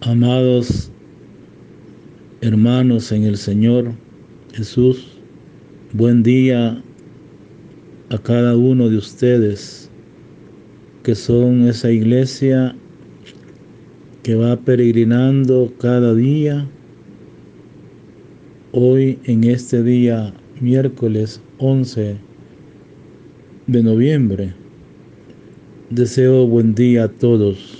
Amados hermanos en el Señor Jesús, buen día a cada uno de ustedes que son esa iglesia que va peregrinando cada día. Hoy en este día, miércoles 11 de noviembre, deseo buen día a todos,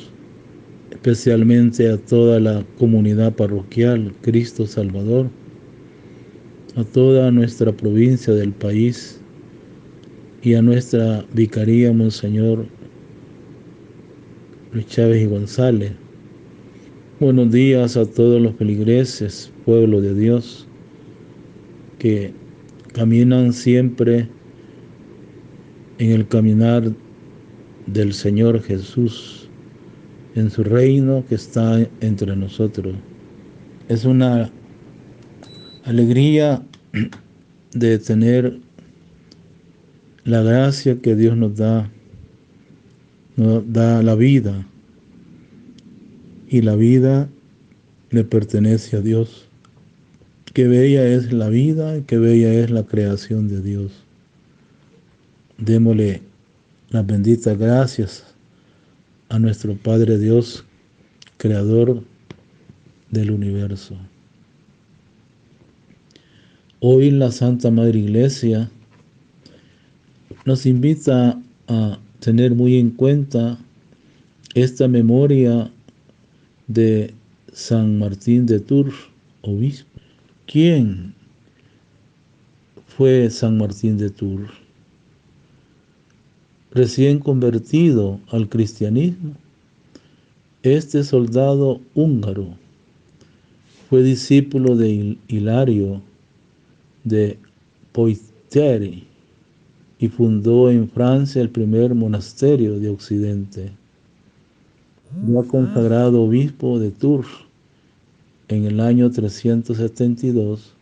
especialmente a toda la comunidad parroquial Cristo Salvador, a toda nuestra provincia del país y a nuestra vicaría Monseñor Luis Chávez y González. Buenos días a todos los feligreses, pueblo de Dios, que caminan siempre en el caminar del Señor Jesús, en su reino que está entre nosotros. Es una alegría de tener la gracia que Dios nos da la vida, y la vida le pertenece a Dios. Qué bella es la vida, qué bella es la creación de Dios. Démosle las benditas gracias a nuestro Padre Dios, creador del universo. Hoy la Santa Madre Iglesia nos invita a tener muy en cuenta esta memoria de San Martín de Tours, obispo. ¿Quién fue San Martín de Tours? Recién convertido al cristianismo, este soldado húngaro fue discípulo de Hilario de Poitiers y fundó en Francia el primer monasterio de Occidente. Ya consagrado obispo de Tours en el año 372,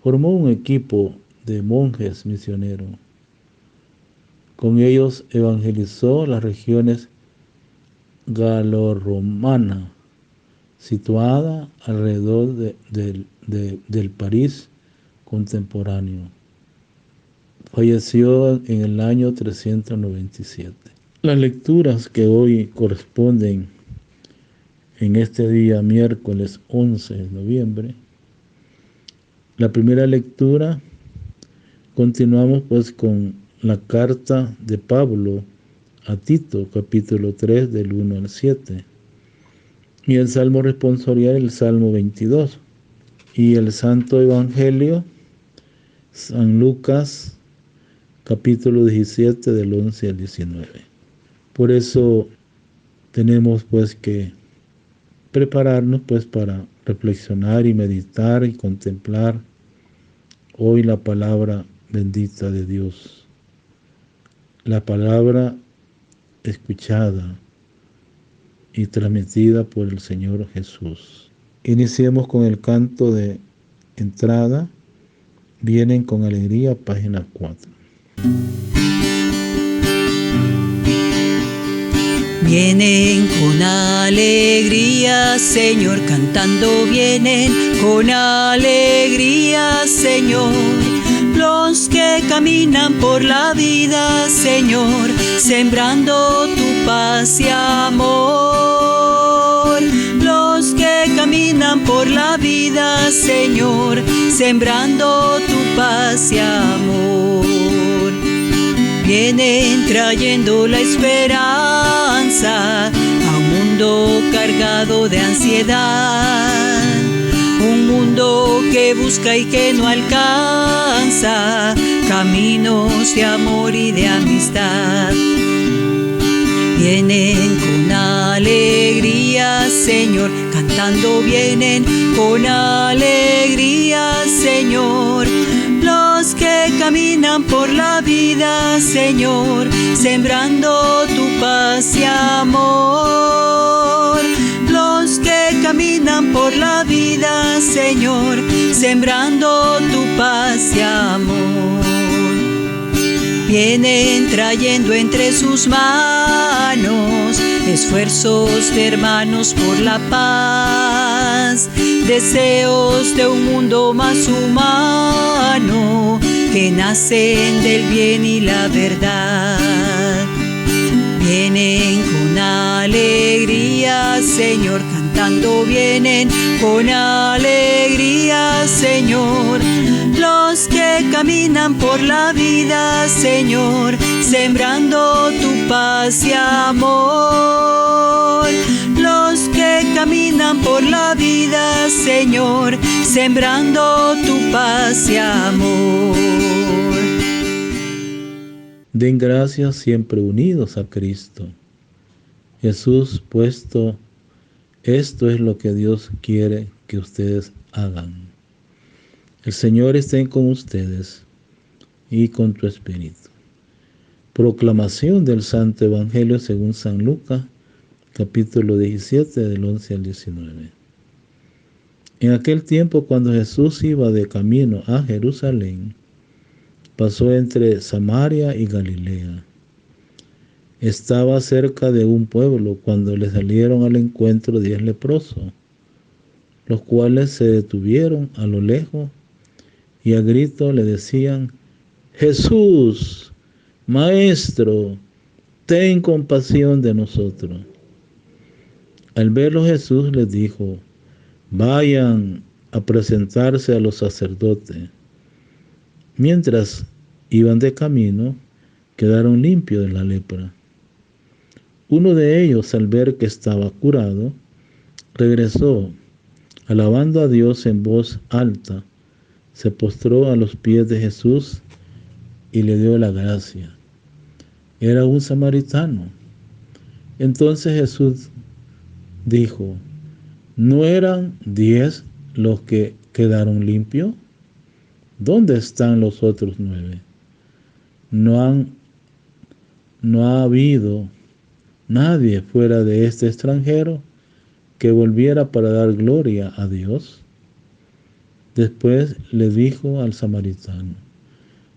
formó un equipo de monjes misioneros. Con ellos evangelizó las regiones galorromanas, situada alrededor del París contemporáneo. Falleció en el año 397. Las lecturas que hoy corresponden en este día, miércoles 11 de noviembre. La primera lectura, continuamos pues con la carta de Pablo a Tito, capítulo 3, del 1 al 7. Y el Salmo responsorial, el Salmo 22. Y el Santo Evangelio, San Lucas, capítulo 17, del 11 al 19. Por eso tenemos pues que prepararnos pues para reflexionar y meditar y contemplar hoy la palabra bendita de Dios. La palabra escuchada y transmitida por el Señor Jesús. Iniciemos con el canto de entrada. Vienen con alegría, página 4. Vienen con alegría, Señor, cantando vienen con alegría, Señor. Los que caminan por la vida, Señor, sembrando tu paz y amor. Los que caminan por la vida, Señor, sembrando tu paz y amor. Vienen trayendo la esperanza a un mundo cargado de ansiedad. Un mundo que busca y que no alcanza caminos de amor y de amistad. Vienen con alegría, Señor, cantando vienen con alegría, Señor. Los que caminan por la vida, Señor, sembrando tu paz y amor. Los que caminan por la vida, Señor, sembrando tu paz y amor. vienen trayendo entre sus manos esfuerzos de hermanos por la paz, deseos de un mundo más humano que nacen del bien y la verdad. Vienen con alegría, Señor, cantando vienen con alegría, Señor. Los que caminan por la vida, Señor, sembrando tu paz y amor. Los que caminan por la vida, Señor, sembrando tu paz y amor. Den gracias siempre unidos a Cristo. Jesús puesto, esto es lo que Dios quiere que ustedes hagan. El Señor esté con ustedes y con tu espíritu. Proclamación del Santo Evangelio según San Lucas, capítulo 17, del 11 al 19. En aquel tiempo, cuando Jesús iba de camino a Jerusalén, pasó entre Samaria y Galilea. Estaba cerca de un pueblo cuando le salieron al encuentro 10 leprosos, los cuales se detuvieron a lo lejos y a grito le decían: Jesús, Maestro, ten compasión de nosotros. Al verlo, Jesús les dijo: vayan a presentarse a los sacerdotes. Mientras iban de camino, quedaron limpios de la lepra. Uno de ellos, al ver que estaba curado, regresó, alabando a Dios en voz alta, se postró a los pies de Jesús y le dio la gracia. Era un samaritano. Entonces Jesús dijo: ¿no eran 10 los que quedaron limpios? ¿Dónde están los otros 9? No ha habido nadie fuera de este extranjero que volviera para dar gloria a Dios. Después le dijo al samaritano: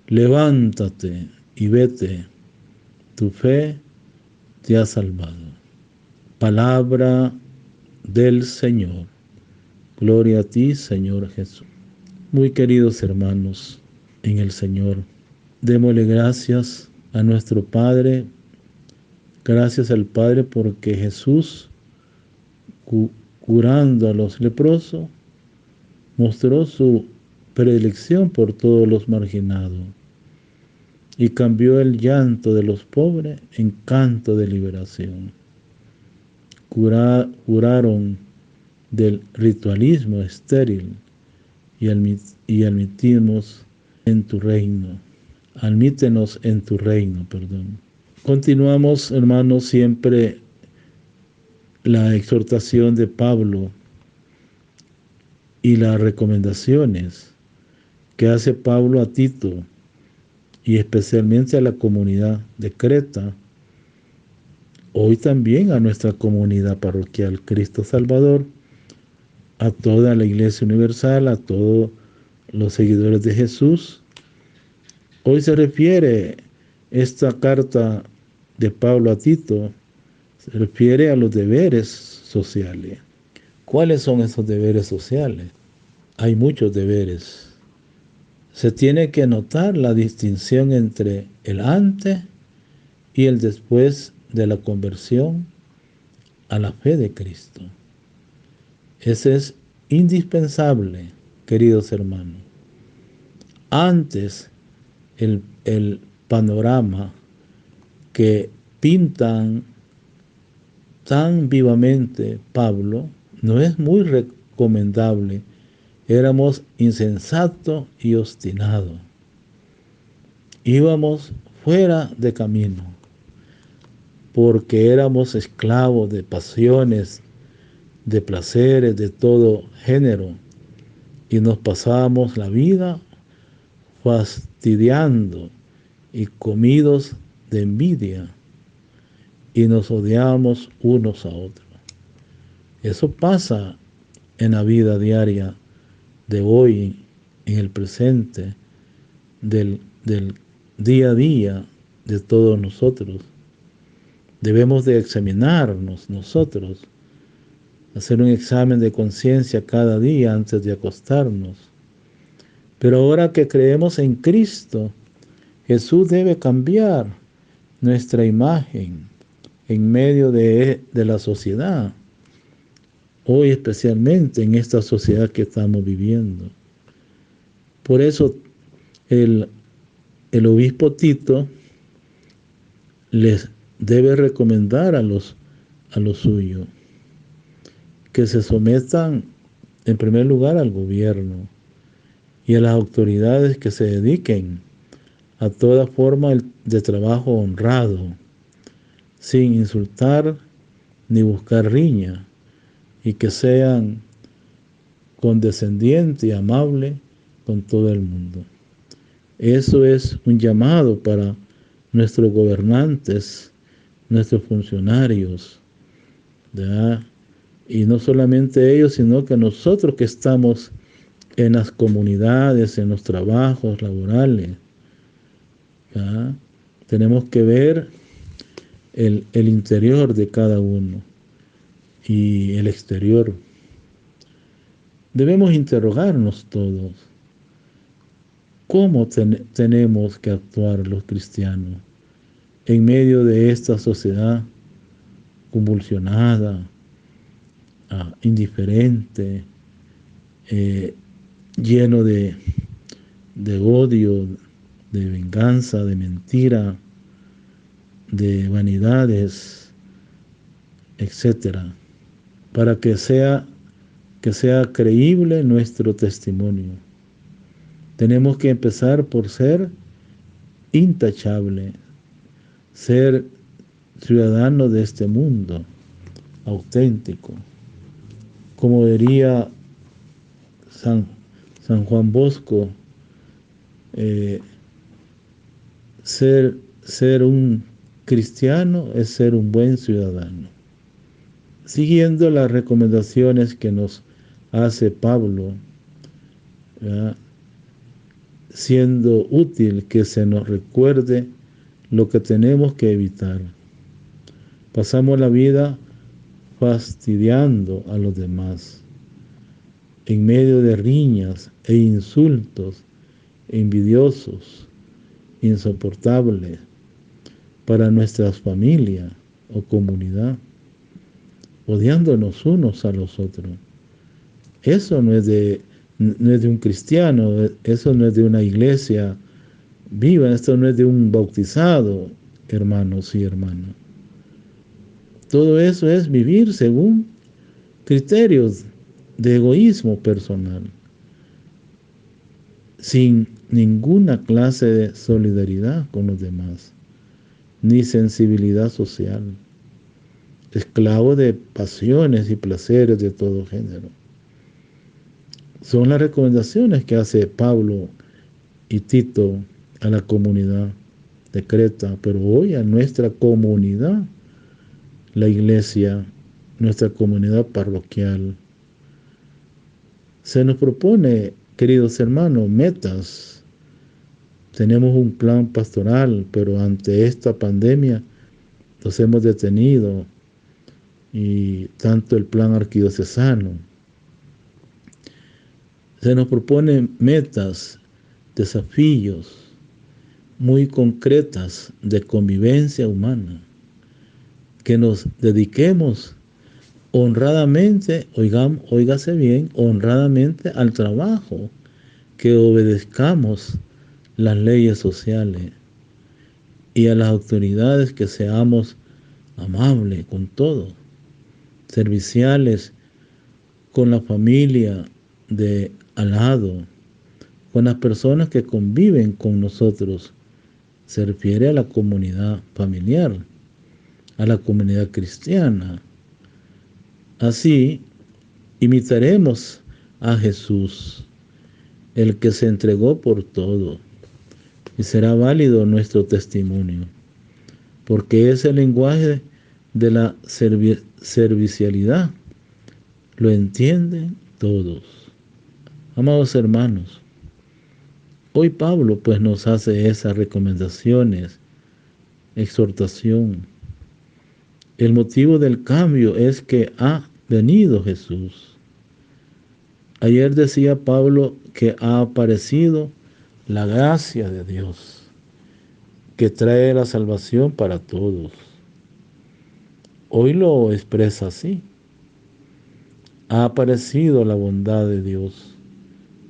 levántate y vete, tu fe te ha salvado. Palabra del Señor. Gloria a ti, Señor Jesús. Muy queridos hermanos en el Señor, démosle gracias a nuestro Padre, gracias al Padre porque Jesús, curando a los leprosos, mostró su predilección por todos los marginados y cambió el llanto de los pobres en canto de liberación. Curaron del ritualismo estéril y admitimos en tu reino. Admítenos en tu reino, perdón. Continuamos, hermanos, siempre la exhortación de Pablo y las recomendaciones que hace Pablo a Tito y especialmente a la comunidad de Creta, hoy también a nuestra comunidad parroquial Cristo Salvador, a toda la Iglesia Universal, a todos los seguidores de Jesús. Hoy se refiere esta carta de Pablo a Tito, se refiere a los deberes sociales. ¿Cuáles son esos deberes sociales? Hay muchos deberes. Se tiene que notar la distinción entre el antes y el después de la conversión a la fe de Cristo. Ese es indispensable, queridos hermanos. Antes, el panorama que pintan tan vivamente Pablo no es muy recomendable. Éramos insensatos y obstinados. Íbamos fuera de camino, porque éramos esclavos de pasiones, de placeres de todo género, y nos pasábamos la vida fastidiando y comidos de envidia, y nos odiábamos unos a otros. Eso pasa en la vida diaria de hoy, en el presente del día a día de todos nosotros. Debemos de examinarnos nosotros, hacer un examen de conciencia cada día antes de acostarnos. Pero ahora que creemos en Cristo, Jesús debe cambiar nuestra imagen en medio de la sociedad, hoy especialmente en esta sociedad que estamos viviendo. Por eso el obispo Tito les debe recomendar a los suyos que se sometan en primer lugar al gobierno y a las autoridades, que se dediquen a toda forma de trabajo honrado, sin insultar ni buscar riña, y que sean condescendientes y amables con todo el mundo. Eso es un llamado para nuestros gobernantes, nuestros funcionarios, ¿verdad? Y no solamente ellos, sino que nosotros que estamos en las comunidades, en los trabajos laborales, ¿verdad? Tenemos que ver el interior de cada uno y el exterior. Debemos interrogarnos todos. ¿Cómo tenemos que actuar los cristianos en medio de esta sociedad convulsionada, indiferente, lleno de odio, de venganza, de mentira, de vanidades, etcétera, para que sea creíble nuestro testimonio? Tenemos que empezar por ser intachable, ser ciudadano de este mundo, auténtico. Como diría San Juan Bosco, ser un cristiano es ser un buen ciudadano. Siguiendo las recomendaciones que nos hace Pablo, ¿verdad?, siendo útil que se nos recuerde lo que tenemos que evitar. Pasamos la vida fastidiando a los demás, en medio de riñas e insultos envidiosos, insoportables para nuestras familias o comunidad, odiándonos unos a los otros. Eso no es de un cristiano, eso no es de una iglesia viva, esto no es de un bautizado, hermanos y hermanas. Todo eso es vivir según criterios de egoísmo personal, sin ninguna clase de solidaridad con los demás, ni sensibilidad social, esclavo de pasiones y placeres de todo género. Son las recomendaciones que hace Pablo y Tito a la comunidad de Creta, pero hoy a nuestra comunidad, la iglesia, nuestra comunidad parroquial. Se nos propone, queridos hermanos, metas. Tenemos un plan pastoral, pero ante esta pandemia nos hemos detenido, y tanto el plan arquidiocesano. Se nos propone metas, desafíos muy concretas de convivencia humana, que nos dediquemos honradamente, óigase bien, honradamente al trabajo, que obedezcamos las leyes sociales, y a las autoridades que seamos amables con todo, serviciales con la familia de al lado, con las personas que conviven con nosotros. Se refiere a la comunidad familiar, a la comunidad cristiana. Así imitaremos a Jesús, el que se entregó por todo, y será válido nuestro testimonio, porque ese lenguaje de la servicialidad lo entienden todos. Amados hermanos, Hoy Pablo pues nos hace esas recomendaciones, exhortación. El motivo del cambio es que ha venido Jesús. Ayer decía Pablo que ha aparecido la gracia de Dios, que trae la salvación para todos. Hoy lo expresa así. Ha aparecido la bondad de Dios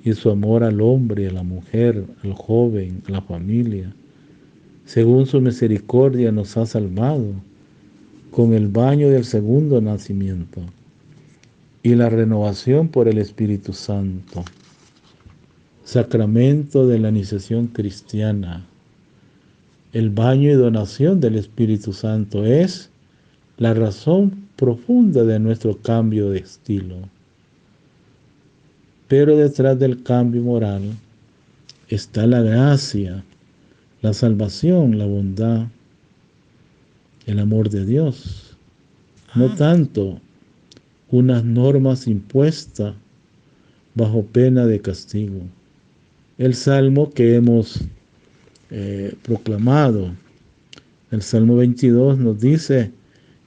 y su amor al hombre, a la mujer, al joven, a la familia. Según su misericordia nos ha salvado con el baño del segundo nacimiento y la renovación por el Espíritu Santo. Sacramento de la iniciación cristiana. El baño y donación del Espíritu Santo es la razón profunda de nuestro cambio de estilo. Pero detrás del cambio moral está la gracia, la salvación, la bondad, el amor de Dios. No tanto unas normas impuestas bajo pena de castigo. El salmo que hemos proclamado, el Salmo 22 nos dice: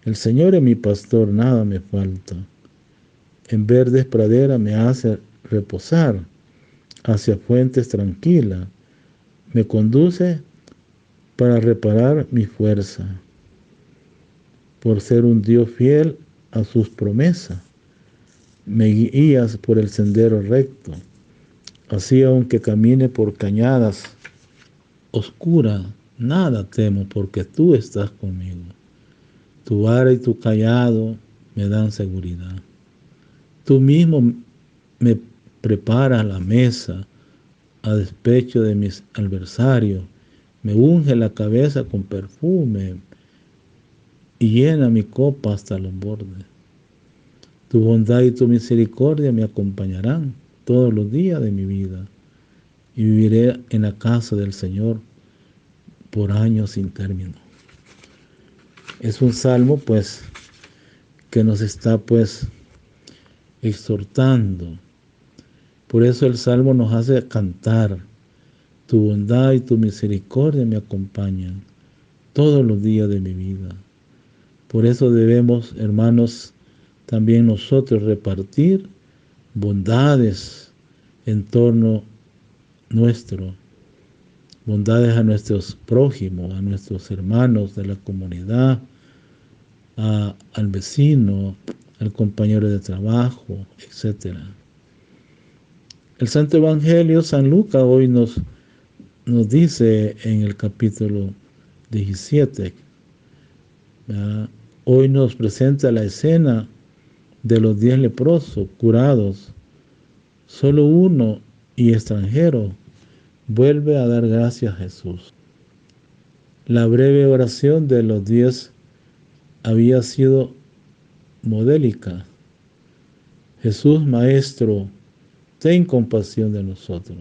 el Señor es mi pastor, nada me falta. En verdes praderas me hace reposar, hacia fuentes tranquilas. Me conduce para reparar mi fuerza, por ser un Dios fiel a sus promesas. Me guías por el sendero recto. Así, aunque camine por cañadas oscuras, nada temo, porque tú estás conmigo. Tu vara y tu cayado me dan seguridad. Tú mismo me preparas la mesa a despecho de mis adversarios. Me unge la cabeza con perfume y llena mi copa hasta los bordes. Tu bondad y tu misericordia me acompañarán todos los días de mi vida, y viviré en la casa del Señor por años sin término. Es un salmo pues que nos está pues exhortando. Por eso el salmo nos hace cantar: tu bondad y tu misericordia me acompañan todos los días de mi vida. Por eso debemos, hermanos, también nosotros repartir bondades en torno nuestro, bondades a nuestros prójimos, a nuestros hermanos de la comunidad, al vecino, al compañero de trabajo, etc. El Santo Evangelio San Lucas hoy nos dice en el capítulo 17, hoy nos presenta la escena de los 10 leprosos curados. Solo uno, y extranjero, vuelve a dar gracias a Jesús. La breve oración de los 10 había sido modélica. Jesús, Maestro, ten compasión de nosotros.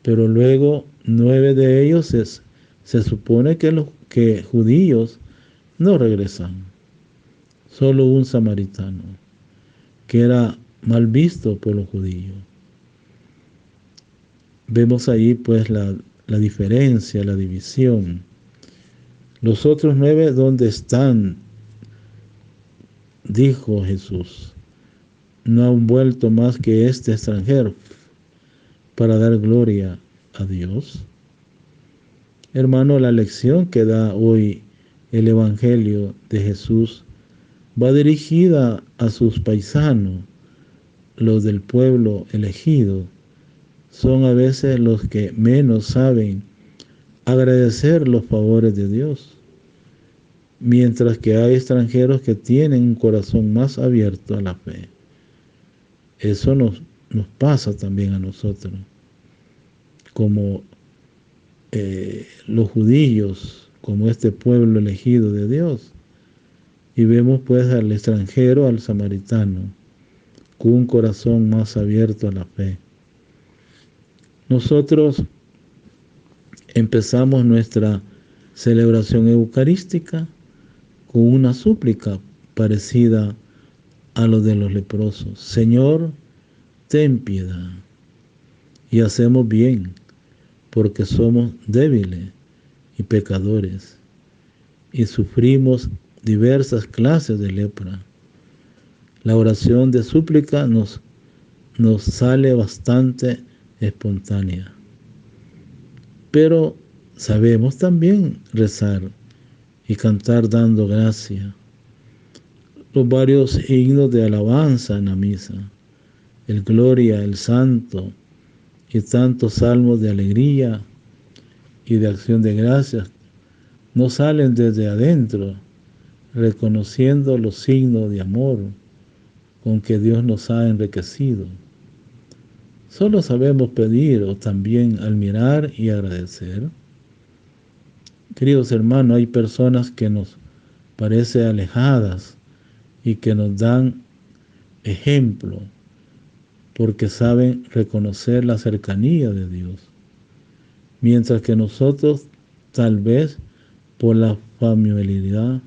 Pero luego 9 de ellos se supone que los judíos no regresan. Solo un samaritano, que era mal visto por los judíos. Vemos ahí pues la diferencia, la división. Los otros 9, ¿dónde están? Dijo Jesús. No han vuelto más que este extranjero para dar gloria a Dios. Hermano, la lección que da hoy el Evangelio de Jesús va dirigida a sus paisanos, los del pueblo elegido. Son a veces los que menos saben agradecer los favores de Dios, mientras que hay extranjeros que tienen un corazón más abierto a la fe. Eso nos pasa también a nosotros, como los judíos, como este pueblo elegido de Dios. Y vemos pues al extranjero, al samaritano, con un corazón más abierto a la fe. Nosotros empezamos nuestra celebración eucarística con una súplica parecida a lo de los leprosos. Señor, ten piedad. y hacemos bien, porque somos débiles y pecadores, y sufrimos diversas clases de lepra. La oración de súplica nos sale bastante espontánea. Pero sabemos también rezar y cantar dando gracia. Los varios himnos de alabanza en la misa, el Gloria, el Santo y tantos salmos de alegría y de acción de gracias nos salen desde adentro, reconociendo los signos de amor con que Dios nos ha enriquecido. Solo sabemos pedir o también admirar y agradecer. Queridos hermanos, hay personas que nos parecen alejadas y que nos dan ejemplo porque saben reconocer la cercanía de Dios. Mientras que nosotros, tal vez por la familiaridad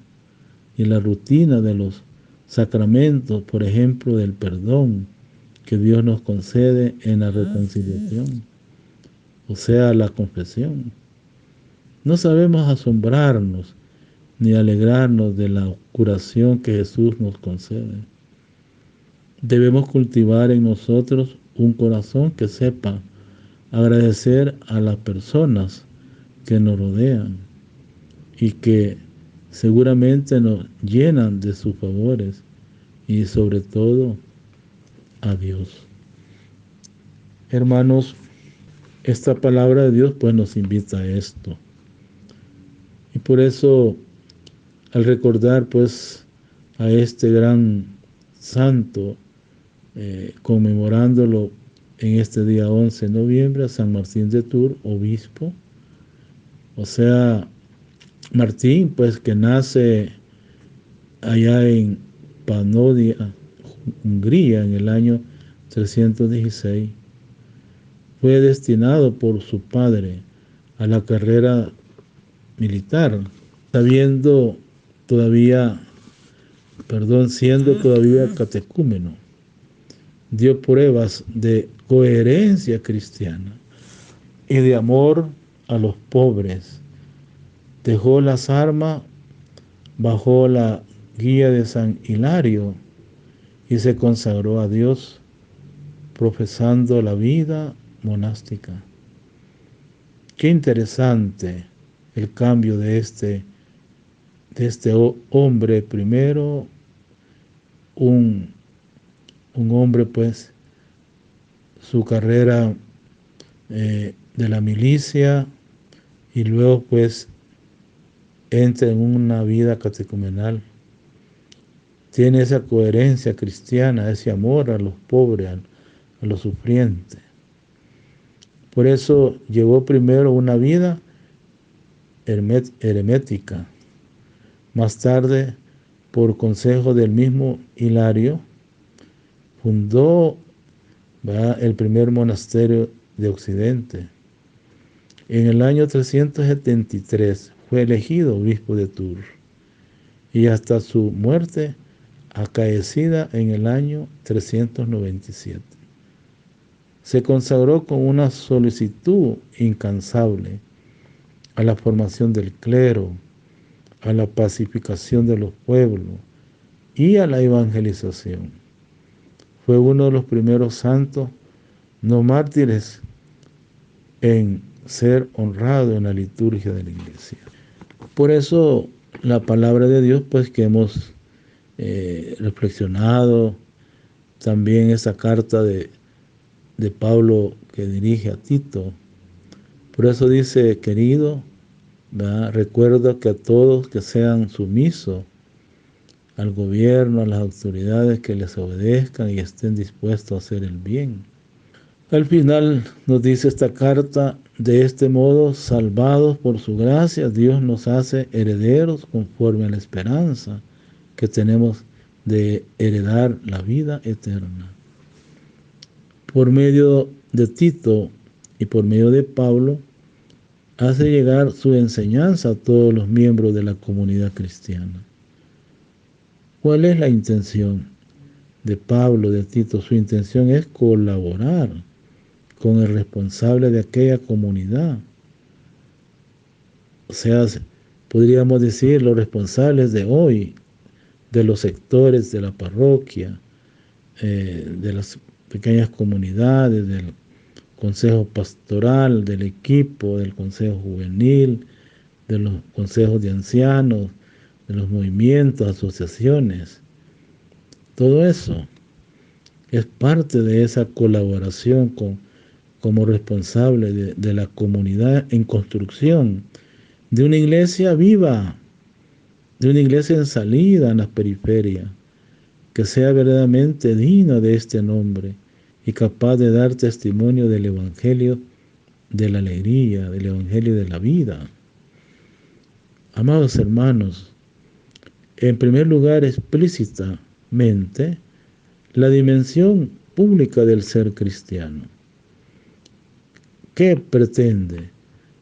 y la rutina de los sacramentos, por ejemplo, del perdón que Dios nos concede en la reconciliación, o sea, la confesión, no sabemos asombrarnos ni alegrarnos de la curación que Jesús nos concede. Debemos cultivar en nosotros un corazón que sepa agradecer a las personas que nos rodean y que seguramente nos llenan de sus favores y sobre todo a Dios. Hermanos, esta palabra de Dios pues nos invita a esto. Y por eso, al recordar pues a este gran santo, conmemorándolo en este día 11 de noviembre, a San Martín de Tours, obispo, o sea, Martín pues que nace allá en Panodia, Hungría, en el año 316, fue destinado por su padre a la carrera militar, siendo todavía catecúmeno. Dio pruebas de coherencia cristiana y de amor a los pobres. Dejó las armas bajo la guía de San Hilario y se consagró a Dios, profesando la vida monástica. Qué interesante el cambio de este hombre, primero un hombre pues, su carrera de la milicia, y luego pues entra en una vida catecumenal. Tiene esa coherencia cristiana, ese amor a los pobres, a los sufrientes. Por eso llevó primero una vida hermética. Más tarde, por consejo del mismo Hilario, fundó el primer monasterio de Occidente. En el año 373 fue elegido obispo de Tours y hasta su muerte acaecida en el año 397. Se consagró con una solicitud incansable a la formación del clero, a la pacificación de los pueblos y a la evangelización. Fue uno de los primeros santos no mártires en ser honrado en la liturgia de la iglesia. Por eso la palabra de Dios pues que hemos reflexionado, también esa carta de Pablo que dirige a Tito. Por eso dice, querido, recuerda que a todos que sean sumisos al gobierno, a las autoridades, que les obedezcan y estén dispuestos a hacer el bien. Al final nos dice esta carta, de este modo, salvados por su gracia, Dios nos hace herederos conforme a la esperanza que tenemos de heredar la vida eterna. Por medio de Tito y por medio de Pablo, hace llegar su enseñanza a todos los miembros de la comunidad cristiana. ¿Cuál es la intención de Pablo, de Tito? Su intención es colaborar con el responsable de aquella comunidad. O sea, podríamos decir los responsables de hoy, de los sectores de la parroquia, de las pequeñas comunidades, del consejo pastoral, del equipo, del consejo juvenil, de los consejos de ancianos, de los movimientos, asociaciones. Todo eso es parte de esa colaboración como responsable de la comunidad en construcción de una iglesia viva, de una iglesia en salida en las periferias, que sea verdaderamente digna de este nombre y capaz de dar testimonio del Evangelio de la alegría, del Evangelio de la vida. Amados hermanos, en primer lugar, explícitamente, la dimensión pública del ser cristiano. ¿Qué pretende?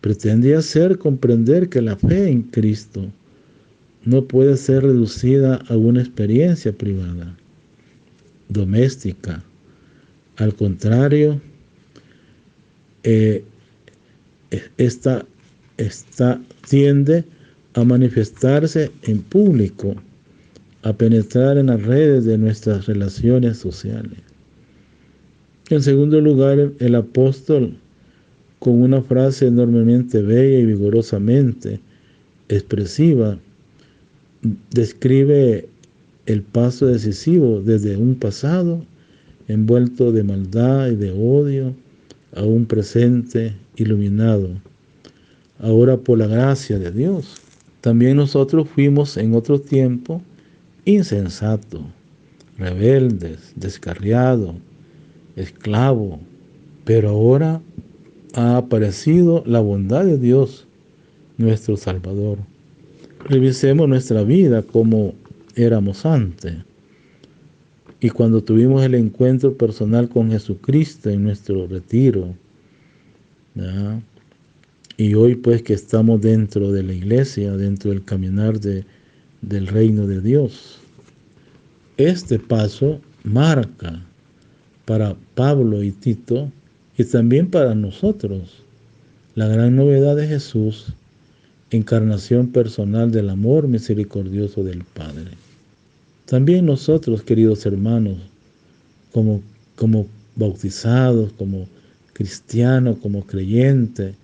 Pretende hacer comprender que la fe en Cristo no puede ser reducida a una experiencia privada, doméstica. Al contrario, esta tiende a manifestarse en público, a penetrar en las redes de nuestras relaciones sociales. En segundo lugar, el apóstol, con una frase enormemente bella y vigorosamente expresiva, describe el paso decisivo desde un pasado envuelto de maldad y de odio a un presente iluminado, ahora por la gracia de Dios. También nosotros fuimos en otro tiempo insensatos, rebeldes, descarriados, esclavos, pero ahora ha aparecido la bondad de Dios, nuestro Salvador. Revisemos nuestra vida como éramos antes. Y cuando tuvimos el encuentro personal con Jesucristo en nuestro retiro, ¿verdad? Y hoy pues que estamos dentro de la iglesia, dentro del caminar del reino de Dios. Este paso marca para Pablo y Tito y también para nosotros la gran novedad de Jesús, encarnación personal del amor misericordioso del Padre. También nosotros, queridos hermanos, como bautizados, como cristianos, como creyentes,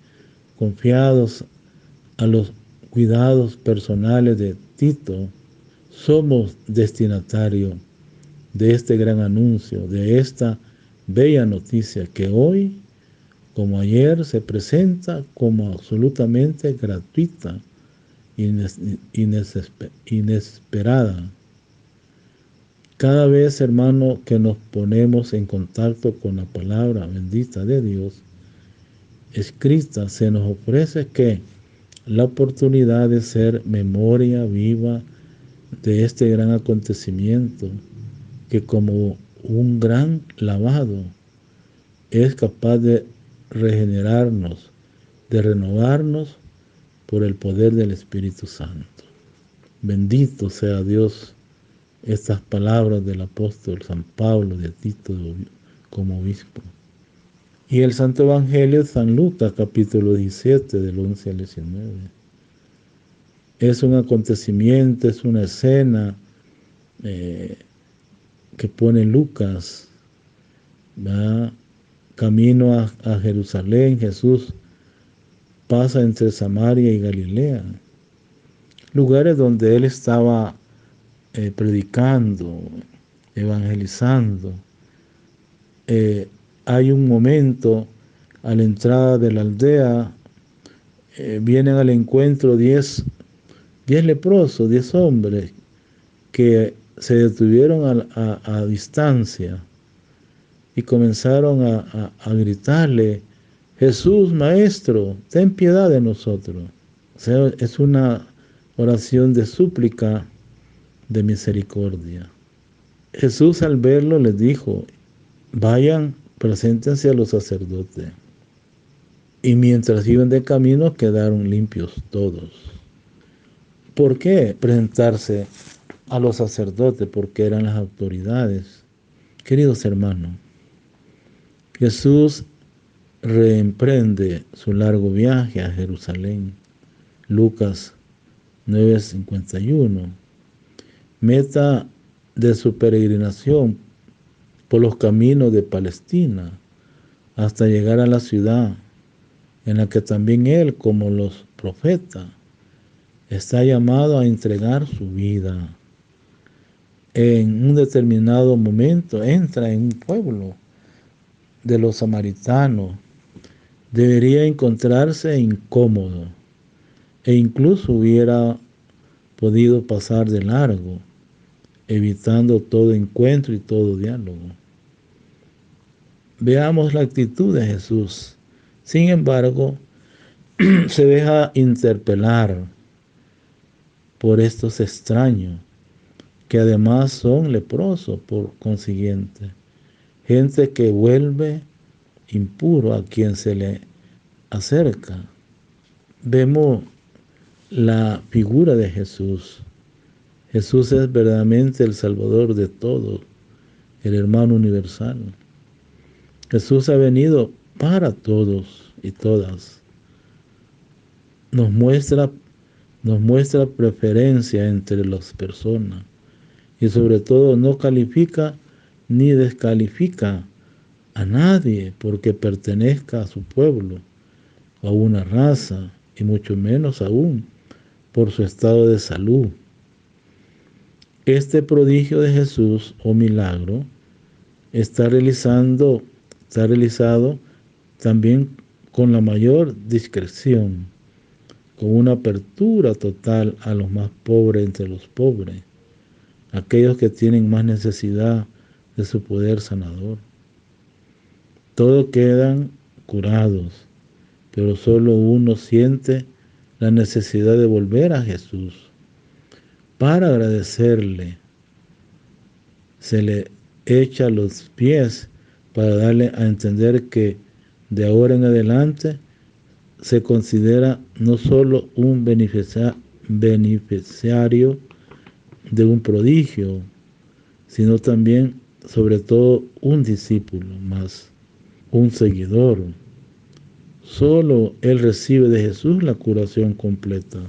confiados a los cuidados personales de Tito, somos destinatarios de este gran anuncio, de esta bella noticia que hoy, como ayer, se presenta como absolutamente gratuita, inesperada. Cada vez, hermano, que nos ponemos en contacto con la palabra bendita de Dios, escrita, se nos ofrece que la oportunidad de ser memoria viva de este gran acontecimiento, que como un gran lavado es capaz de regenerarnos, de renovarnos por el poder del Espíritu Santo. Bendito sea Dios. Estas palabras del apóstol San Pablo de Tito como obispo. Y el Santo Evangelio de San Lucas, capítulo 17, del 11 al 19. Es un acontecimiento, es una escena que pone Lucas, ¿verdad? Camino a Jerusalén. Jesús pasa entre Samaria y Galilea, lugares donde él estaba predicando, evangelizando. Hay un momento a la entrada de la aldea, vienen al encuentro 10 leprosos, 10 hombres que se detuvieron a distancia y comenzaron a gritarle: Jesús, Maestro, ten piedad de nosotros. O sea, es una oración de súplica, de misericordia. Jesús, al verlo, les dijo: vayan, preséntense a los sacerdotes. Y mientras iban de camino, quedaron limpios todos. ¿Por qué presentarse a los sacerdotes? Porque eran las autoridades. Queridos hermanos, Jesús reemprende su largo viaje a Jerusalén. Lucas 9:51. Meta de su peregrinación por los caminos de Palestina hasta llegar a la ciudad en la que también él, como los profetas, está llamado a entregar su vida. En un determinado momento entra en un pueblo de los samaritanos. Debería encontrarse incómodo e incluso hubiera podido pasar de largo, evitando todo encuentro y todo diálogo. Veamos la actitud de Jesús. Sin embargo, se deja interpelar por estos extraños, que además son leprosos por consiguiente, gente que vuelve impuro a quien se le acerca. Vemos la figura de Jesús. Jesús es verdaderamente el Salvador de todos, el hermano universal. Jesús ha venido para todos y todas. Nos muestra preferencia entre las personas y sobre todo no califica ni descalifica a nadie porque pertenezca a su pueblo, a una raza y mucho menos aún por su estado de salud. Este prodigio de Jesús o milagro está realizado también con la mayor discreción, con una apertura total a los más pobres entre los pobres, aquellos que tienen más necesidad de su poder sanador. Todos quedan curados, pero solo uno siente la necesidad de volver a Jesús para agradecerle. Se le echa a los pies para darle a entender que de ahora en adelante se considera no solo un beneficiario de un prodigio, sino también, sobre todo, un discípulo más, un seguidor. Solo él recibe de Jesús la curación completa,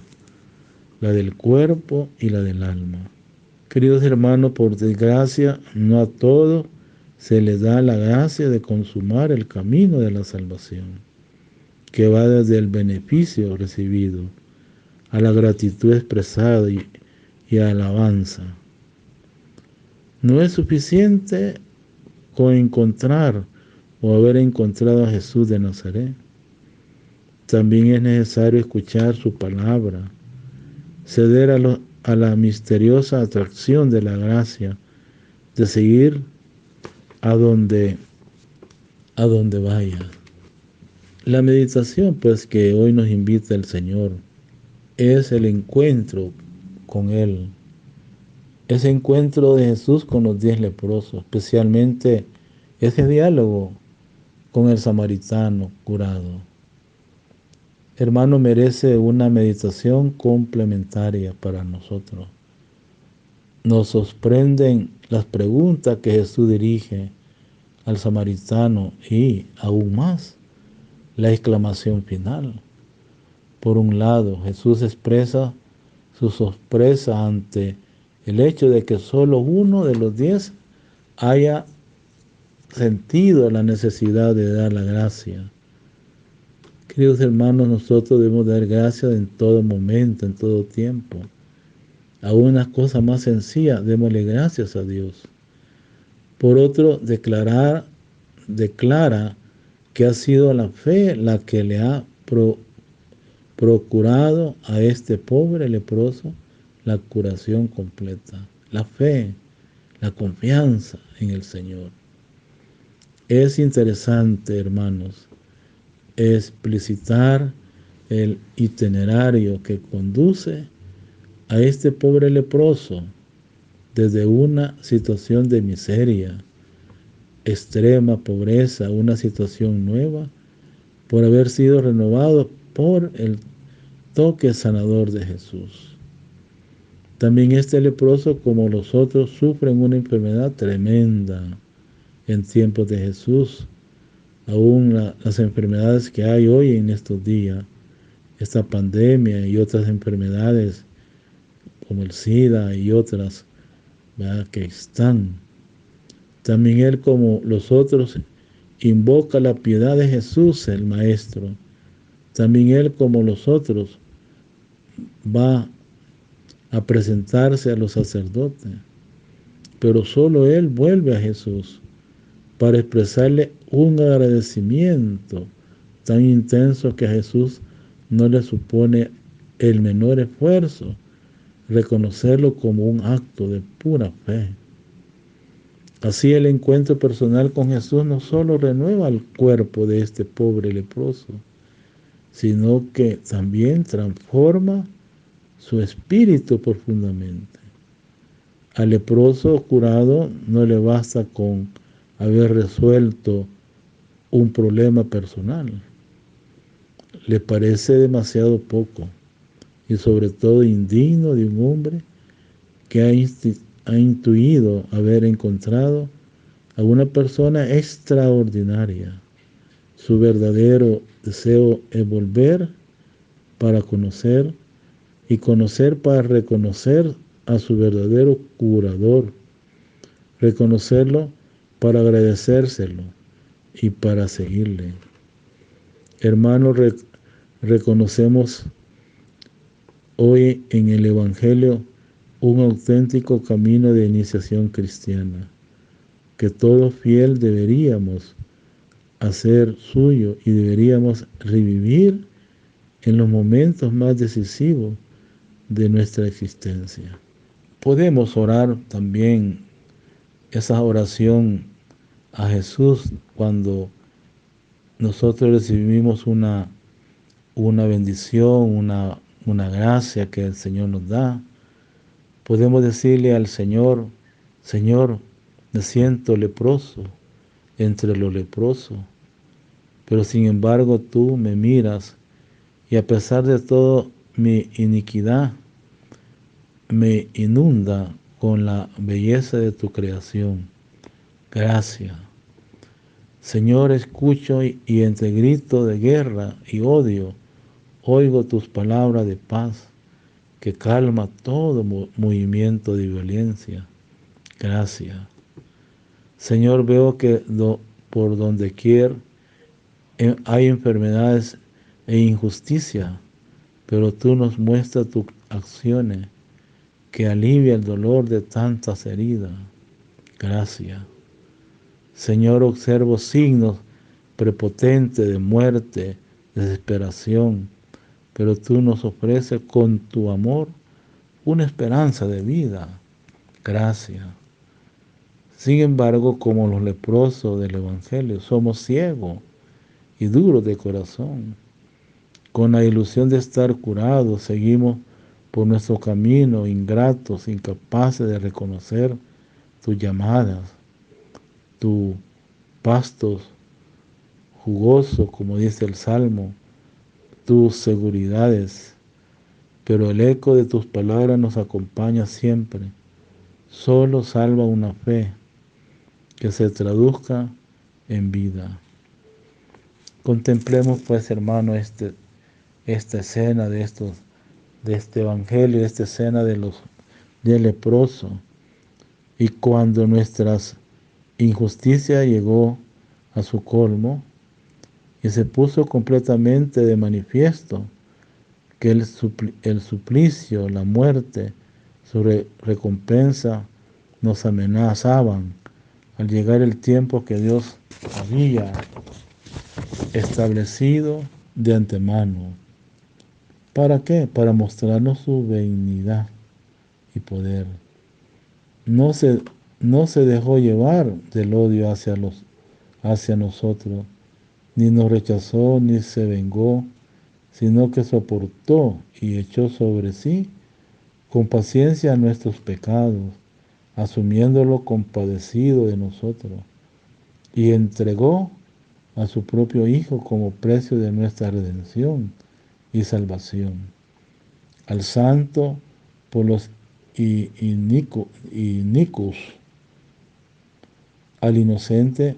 la del cuerpo y la del alma. Queridos hermanos, por desgracia, no a todos se les da la gracia de consumar el camino de la salvación, que va desde el beneficio recibido a la gratitud expresada y alabanza. No es suficiente con encontrar o haber encontrado a Jesús de Nazaret. También es necesario escuchar su palabra, ceder a la misteriosa atracción de la gracia, de seguir a donde vaya. La meditación, pues, que hoy nos invita el Señor, es el encuentro con Él. Ese encuentro de Jesús con los 10 leprosos, especialmente ese diálogo con el samaritano curado. Hermano, merece una meditación complementaria para nosotros. Nos sorprenden las preguntas que Jesús dirige al samaritano y, aún más, la exclamación final. Por un lado, Jesús expresa su sorpresa ante el hecho de que solo uno de los 10 haya sentido la necesidad de dar la gracia. Queridos hermanos, nosotros debemos dar gracias en todo momento, en todo tiempo. A una cosa más sencilla, démosle gracias a Dios. Por otro, declara que ha sido la fe la que le ha procurado a este pobre leproso la curación completa. La fe, la confianza en el Señor. Es interesante, hermanos, explicitar el itinerario que conduce a este pobre leproso desde una situación de miseria, extrema pobreza, una situación nueva, por haber sido renovado por el toque sanador de Jesús. También este leproso, como los otros, sufren una enfermedad tremenda en tiempos de Jesús, aún las enfermedades que hay hoy en estos días, esta pandemia y otras enfermedades como el SIDA y otras, ¿verdad?, que están. También Él, como los otros, invoca la piedad de Jesús, el Maestro. También Él, como los otros, va a presentarse a los sacerdotes. Pero solo Él vuelve a Jesús para expresarle un agradecimiento tan intenso que a Jesús no le supone el menor esfuerzo reconocerlo como un acto de pura fe. Así el encuentro personal con Jesús no solo renueva el cuerpo de este pobre leproso, sino que también transforma su espíritu profundamente. Al leproso curado no le basta con haber resuelto un problema personal. Le parece demasiado poco y sobre todo indigno de un hombre que ha intuido haber encontrado a una persona extraordinaria. Su verdadero deseo es volver para conocer y conocer para reconocer a su verdadero curador, reconocerlo para agradecérselo y para seguirle. Hermanos, reconocemos hoy en el Evangelio un auténtico camino de iniciación cristiana, que todo fiel deberíamos hacer suyo y deberíamos revivir en los momentos más decisivos de nuestra existencia. Podemos orar también esa oración a Jesús cuando nosotros recibimos una bendición, una gracia que el Señor nos da. Podemos decirle al Señor: Señor, me siento leproso entre los leprosos, pero sin embargo tú me miras y a pesar de todo mi iniquidad me inunda con la belleza de tu creación. Gracias. Señor, escucho y entre grito de guerra y odio oigo tus palabras de paz que calma todo movimiento de violencia. Gracias. Señor, veo que por donde quiera hay enfermedades e injusticia, pero tú nos muestras tus acciones que alivia el dolor de tantas heridas. Gracias. Señor, observo signos prepotentes de muerte, desesperación, pero tú nos ofreces con tu amor una esperanza de vida. Gracias. Sin embargo, como los leprosos del Evangelio, somos ciegos y duros de corazón. Con la ilusión de estar curados, seguimos por nuestro camino, ingratos, incapaces de reconocer tus llamadas, tus pastos jugosos, como dice el Salmo, tus seguridades. Pero el eco de tus palabras nos acompaña siempre. Solo salva una fe que se traduzca en vida. Contemplemos pues, hermano, esta escena de este evangelio, esta escena del leproso. Y cuando nuestras injusticias llegó a su colmo y se puso completamente de manifiesto que el suplicio, la muerte, su recompensa nos amenazaban al llegar el tiempo que Dios había establecido de antemano. ¿Para qué? Para mostrarnos su benignidad y poder. No se dejó llevar del odio hacia nosotros, ni nos rechazó, ni se vengó, sino que soportó y echó sobre sí con paciencia nuestros pecados, asumiéndolo compadecido de nosotros, y entregó a su propio Hijo como precio de nuestra redención y salvación. Al santo por los inicuos, al inocente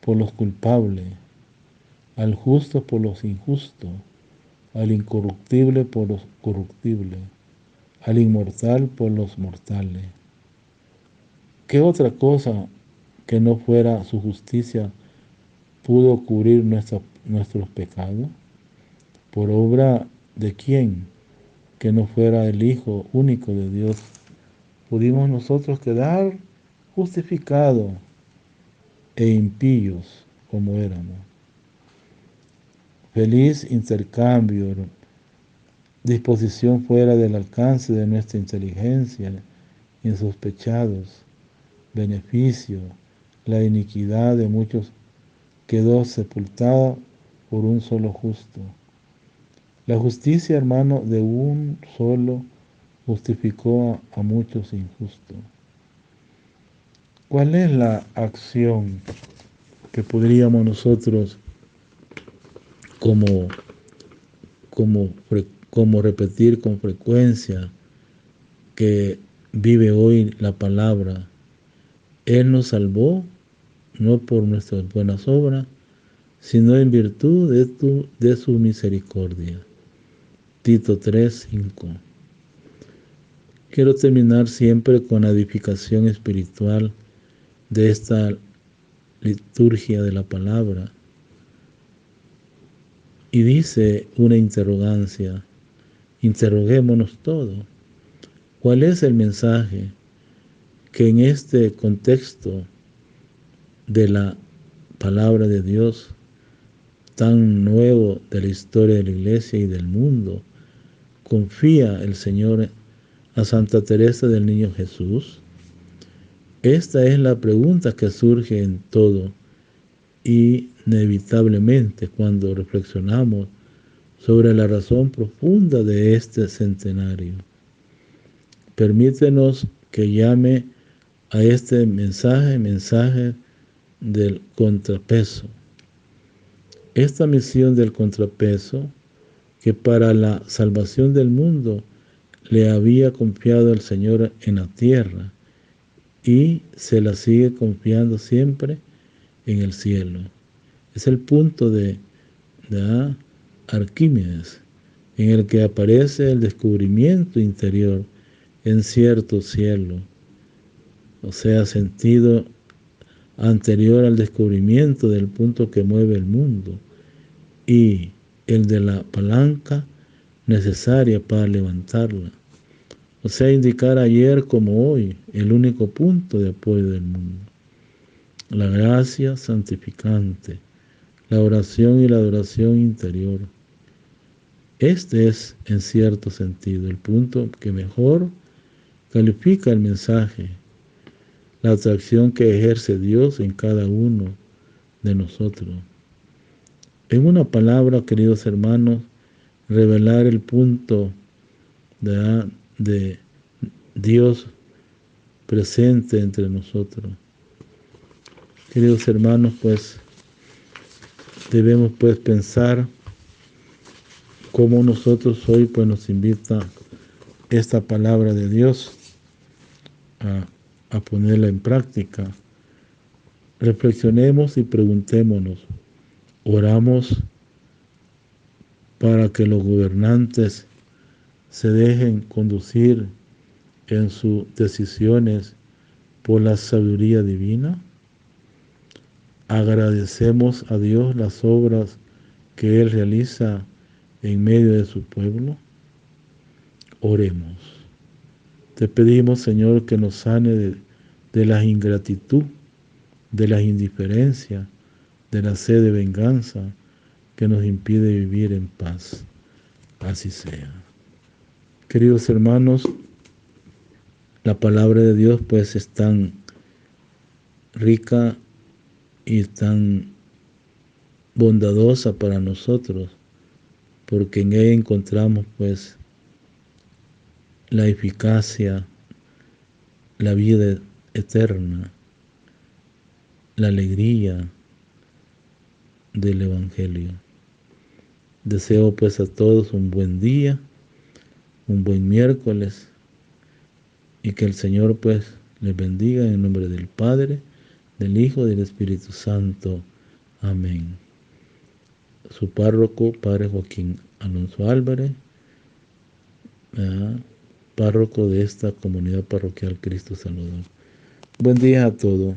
por los culpables, al justo por los injustos, al incorruptible por los corruptibles, al inmortal por los mortales. ¿Qué otra cosa que no fuera su justicia pudo cubrir nuestros pecados? ¿Por obra de quién, que no fuera el Hijo único de Dios, pudimos nosotros quedar justificados e impíos como éramos? Feliz intercambio, disposición fuera del alcance de nuestra inteligencia, insospechados, beneficio, la iniquidad de muchos quedó sepultada por un solo justo. La justicia, hermano, de un solo justificó a muchos injustos. ¿Cuál es la acción que podríamos nosotros como repetir con frecuencia que vive hoy la palabra? Él nos salvó no por nuestras buenas obras, sino en virtud de su misericordia. Tito 3:5. Quiero terminar siempre con la edificación espiritual de esta liturgia de la palabra. Y dice una interrogancia, interroguémonos todos. ¿Cuál es el mensaje que en este contexto de la palabra de Dios tan nuevo de la historia de la Iglesia y del mundo confía el Señor a Santa Teresa del Niño Jesús? Esta es la pregunta que surge en todo inevitablemente cuando reflexionamos sobre la razón profunda de este centenario. Permítenos que llame a este mensaje del contrapeso. Esta misión del contrapeso, que para la salvación del mundo le había confiado el Señor en la tierra y se la sigue confiando siempre en el cielo. Es el punto de Arquímedes, en el que aparece el descubrimiento interior en cierto cielo, o sea, sentido anterior al descubrimiento del punto que mueve el mundo y el de la palanca necesaria para levantarla. O sea, indicar ayer como hoy el único punto de apoyo del mundo. La gracia santificante, la oración y la adoración interior. Este es, en cierto sentido, el punto que mejor califica el mensaje, la atracción que ejerce Dios en cada uno de nosotros. En una palabra, queridos hermanos, revelar el punto de Dios presente entre nosotros. Queridos hermanos, pues debemos pensar cómo nosotros hoy nos invita esta palabra de Dios a ponerla en práctica. Reflexionemos y preguntémonos, oramos para que los gobernantes se dejen conducir en sus decisiones por la sabiduría divina. Agradecemos a Dios las obras que Él realiza en medio de su pueblo. Oremos. Te pedimos, Señor, que nos sane de la ingratitud, de la indiferencia, de la sed de venganza que nos impide vivir en paz. Así sea. Queridos hermanos, la palabra de Dios es tan rica y tan bondadosa para nosotros, porque en ella encontramos la eficacia, la vida eterna, la alegría del Evangelio. Deseo a todos un buen día, un buen miércoles, y que el Señor les bendiga en el nombre del Padre, del Hijo y del Espíritu Santo. Amén. su párroco, Padre Joaquín Alonso Álvarez, párroco de esta comunidad parroquial Cristo Salvador. Buen día a todos.